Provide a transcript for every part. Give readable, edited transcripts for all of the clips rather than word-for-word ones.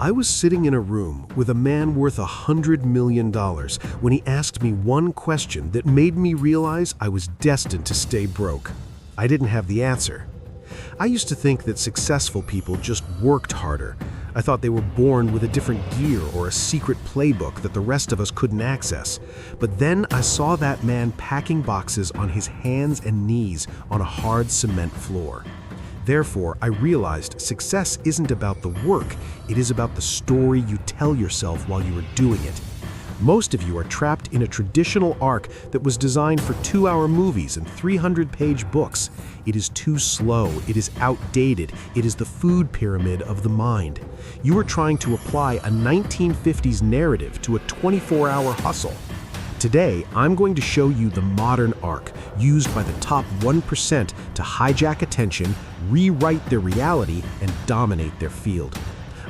I was sitting in a room with a man worth $100 million when he asked me one question that made me realize I was destined to stay broke. I didn't have the answer. I used to think that successful people just worked harder. I thought they were born with a different gear or a secret playbook that the rest of us couldn't access. But then I saw that man packing boxes on his hands and knees on a hard cement floor. Therefore, I realized success isn't about the work, it is about the story you tell yourself while you are doing it. Most of you are trapped in a traditional arc that was designed for 2-hour movies and 300-page books. It is too slow, it is outdated, it is the food pyramid of the mind. You are trying to apply a 1950s narrative to a 24-hour hustle. Today, I'm going to show you the modern arc, used by the top 1% to hijack attention, rewrite their reality, and dominate their field.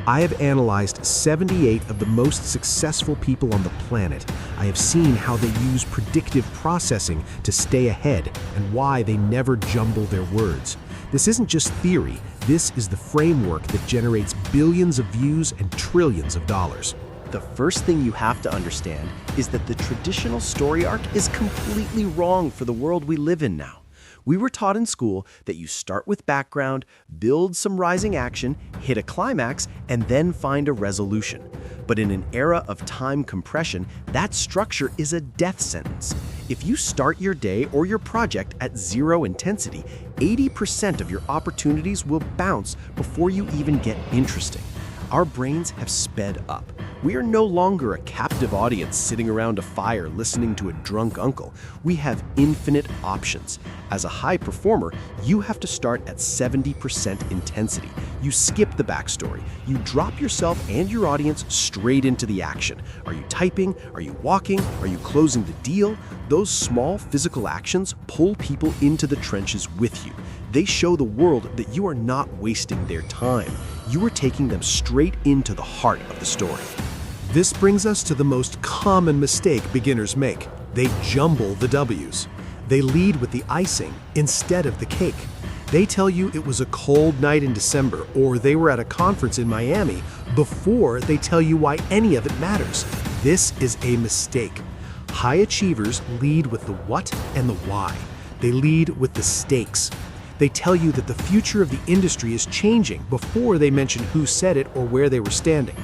I have analyzed 78 of the most successful people on the planet. I have seen how they use predictive processing to stay ahead and why they never jumble their words. This isn't just theory, this is the framework that generates billions of views and trillions of dollars. The first thing you have to understand is that the traditional story arc is completely wrong for the world we live in now. We were taught in school that you start with background, build some rising action, hit a climax, and then find a resolution. But in an era of time compression, that structure is a death sentence. If you start your day or your project at 0 intensity, 80% of your opportunities will bounce before you even get interesting. Our brains have sped up. We are no longer a captive audience sitting around a fire listening to a drunk uncle. We have infinite options. As a high performer, you have to start at 70% intensity. You skip the backstory. You drop yourself and your audience straight into the action. Are you typing? Are you walking? Are you closing the deal? Those small physical actions pull people into the trenches with you. They show the world that you are not wasting their time. You are taking them straight into the heart of the story. This brings us to the most common mistake beginners make. They jumble the W's. They lead with the icing instead of the cake. They tell you it was a cold night in December or they were at a conference in Miami before they tell you why any of it matters. This is a mistake. High achievers lead with the what and the why. They lead with the stakes. They tell you that the future of the industry is changing before they mention who said it or where they were standing.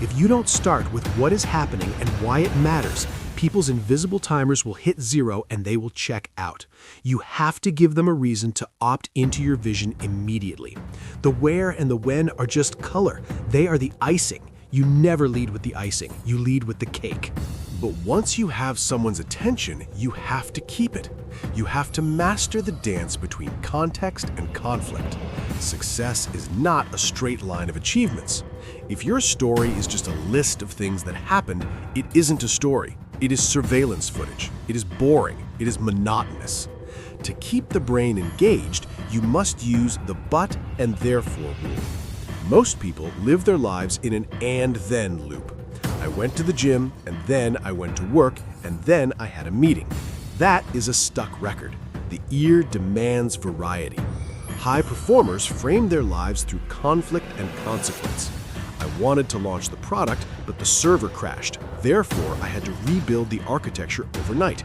If you don't start with what is happening and why it matters, people's invisible timers will hit 0 and they will check out. You have to give them a reason to opt into your vision immediately. The where and the when are just color. They are the icing. You never lead with the icing. You lead with the cake. But once you have someone's attention, you have to keep it. You have to master the dance between context and conflict. Success is not a straight line of achievements. If your story is just a list of things that happened, it isn't a story. It is surveillance footage. It is boring. It is monotonous. To keep the brain engaged, you must use the but and therefore rule. Most people live their lives in an and-then loop. I went to the gym, and then I went to work, and then I had a meeting. That is a stuck record. The ear demands variety. High performers frame their lives through conflict and consequence. I wanted to launch the product, but the server crashed. Therefore, I had to rebuild the architecture overnight.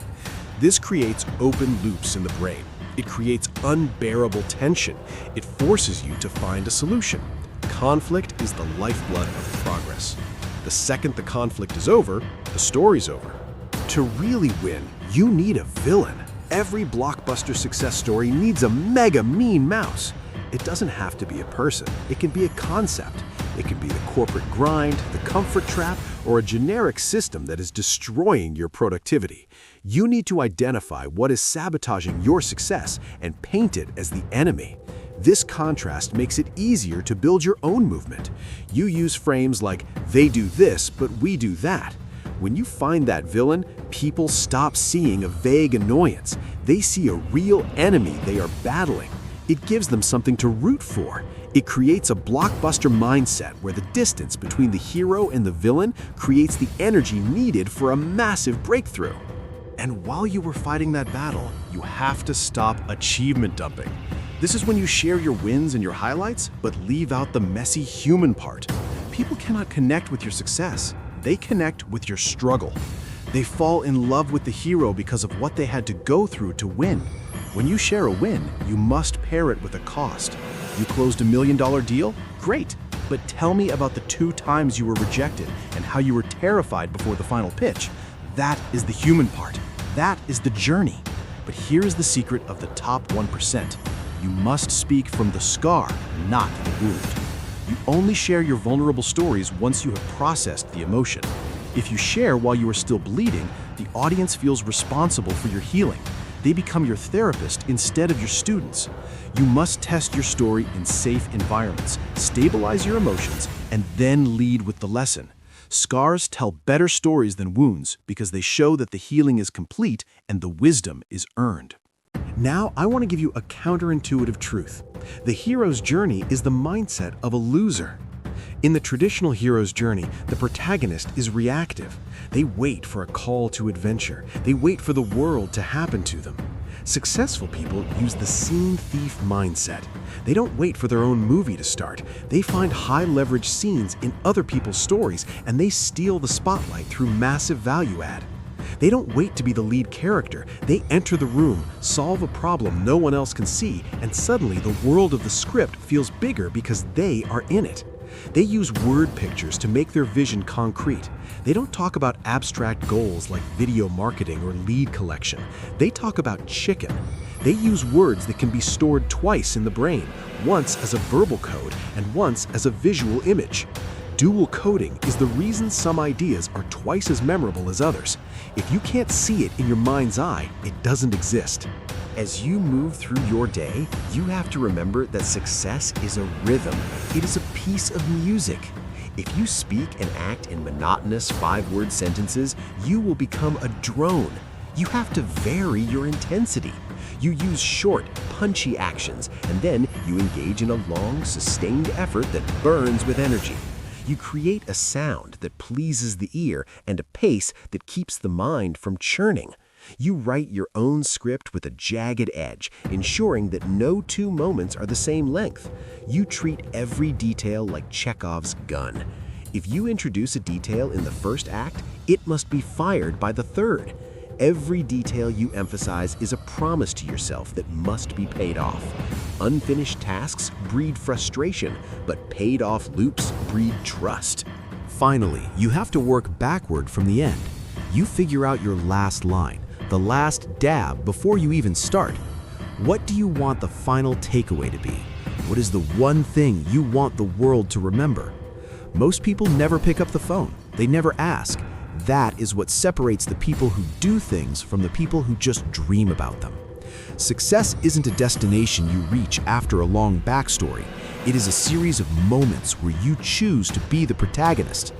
This creates open loops in the brain. It creates unbearable tension. It forces you to find a solution. Conflict is the lifeblood of progress. The second the conflict is over, the story's over. To really win, you need a villain. Every blockbuster success story needs a mega mean mouse. It doesn't have to be a person. It can be a concept. It can be the corporate grind, the comfort trap, or a generic system that is destroying your productivity. You need to identify what is sabotaging your success and paint it as the enemy. This contrast makes it easier to build your own movement. You use frames like, they do this, but we do that. When you find that villain, people stop seeing a vague annoyance. They see a real enemy they are battling. It gives them something to root for. It creates a blockbuster mindset where the distance between the hero and the villain creates the energy needed for a massive breakthrough. And while you were fighting that battle, you have to stop achievement dumping. This is when you share your wins and your highlights, but leave out the messy human part. People cannot connect with your success. They connect with your struggle. They fall in love with the hero because of what they had to go through to win. When you share a win, you must pair it with a cost. You closed $1 million deal? Great. But tell me about the 2 times you were rejected and how you were terrified before the final pitch. That is the human part. That is the journey. But here is the secret of the top 1%. You must speak from the scar, not the wound. You only share your vulnerable stories once you have processed the emotion. If you share while you are still bleeding, the audience feels responsible for your healing. They become your therapist instead of your students. You must test your story in safe environments, stabilize your emotions, and then lead with the lesson. Scars tell better stories than wounds because they show that the healing is complete and the wisdom is earned. Now, I want to give you a counterintuitive truth. The hero's journey is the mindset of a loser. In the traditional hero's journey, the protagonist is reactive. They wait for a call to adventure. They wait for the world to happen to them. Successful people use the scene thief mindset. They don't wait for their own movie to start. They find high-leverage scenes in other people's stories, and they steal the spotlight through massive value add. They don't wait to be the lead character. They enter the room, solve a problem no one else can see, and suddenly the world of the script feels bigger because they are in it. They use word pictures to make their vision concrete. They don't talk about abstract goals like video marketing or lead collection. They talk about chicken. They use words that can be stored twice in the brain, once as a verbal code and once as a visual image. Dual coding is the reason some ideas are twice as memorable as others. If you can't see it in your mind's eye, it doesn't exist. As you move through your day, you have to remember that success is a rhythm. It is a piece of music. If you speak and act in monotonous 5-word sentences, you will become a drone. You have to vary your intensity. You use short, punchy actions, and then you engage in a long, sustained effort that burns with energy. You create a sound that pleases the ear and a pace that keeps the mind from churning. You write your own script with a jagged edge, ensuring that no 2 moments are the same length. You treat every detail like Chekhov's gun. If you introduce a detail in the first act, it must be fired by the 3rd. Every detail you emphasize is a promise to yourself that must be paid off. Unfinished tasks breed frustration, but paid-off loops breed trust. Finally, you have to work backward from the end. You figure out your last line, the last dab before you even start. What do you want the final takeaway to be? What is the one thing you want the world to remember? Most people never pick up the phone. They never ask. That is what separates the people who do things from the people who just dream about them. Success isn't a destination you reach after a long backstory. It is a series of moments where you choose to be the protagonist.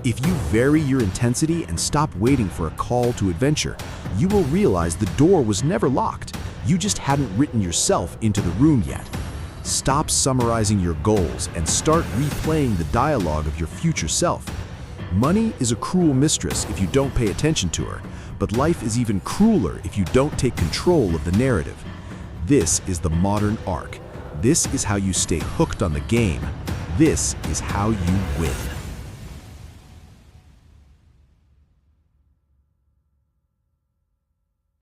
If you vary your intensity and stop waiting for a call to adventure, you will realize the door was never locked. You just hadn't written yourself into the room yet. Stop summarizing your goals and start replaying the dialogue of your future self. Money is a cruel mistress if you don't pay attention to her, but life is even crueler if you don't take control of the narrative. This is the modern arc. This is how you stay hooked on the game. This is how you win.